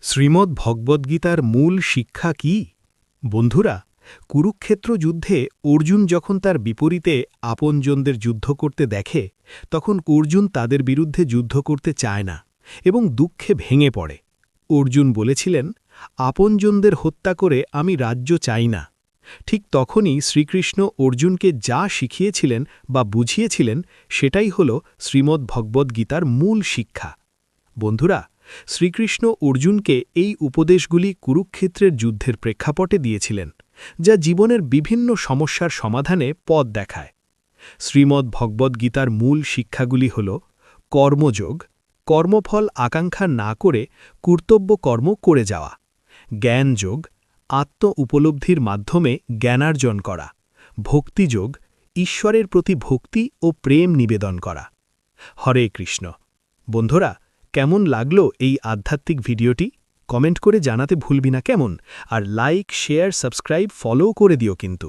শ্রীমদ্ ভগবদ্গীতার মূল শিক্ষা কি? বন্ধুরা, কুরুক্ষেত্র যুদ্ধে অর্জুন যখন তার বিপরীতে আপনজনদের যুদ্ধ করতে দেখে, তখন অর্জুন তাদের বিরুদ্ধে যুদ্ধ করতে চায় না এবং দুঃখে ভেঙে পড়ে। অর্জুন বলেছিলেন, আপনজনদের হত্যা করে আমি রাজ্য চাই না। ঠিক তখনই শ্রীকৃষ্ণ অর্জুনকে যা শিখিয়েছিলেন বা বুঝিয়েছিলেন, সেটাই হল শ্রীমদ্ ভগবদ্গীতার মূল শিক্ষা। বন্ধুরা, শ্রীকৃষ্ণ অর্জুনকে এই উপদেশগুলি কুরুক্ষেত্রের যুদ্ধের প্রেক্ষাপটে দিয়েছিলেন, যা জীবনের বিভিন্ন সমস্যার সমাধানে পথ দেখায়। শ্রীমদ্ ভগবদ্গীতার মূল শিক্ষাগুলি হল কর্মযোগ, কর্মফল আকাঙ্ক্ষা না করে কর্তব্য কর্ম করে যাওয়া; জ্ঞানযোগ, আত্ম উপলব্ধির মাধ্যমে জ্ঞানার্জন করা; ভক্তিযোগ, ঈশ্বরের প্রতি ভক্তি ও প্রেম নিবেদন করা। হরে কৃষ্ণ। বন্ধুরা, কেমন লাগলো এই আধ্যাত্মিক ভিডিওটি? কমেন্ট করে জানাতে ভুলবি না কেমন? আর লাইক, শেয়ার, সাবস্ক্রাইব, ফলো করে দিও কিন্তু।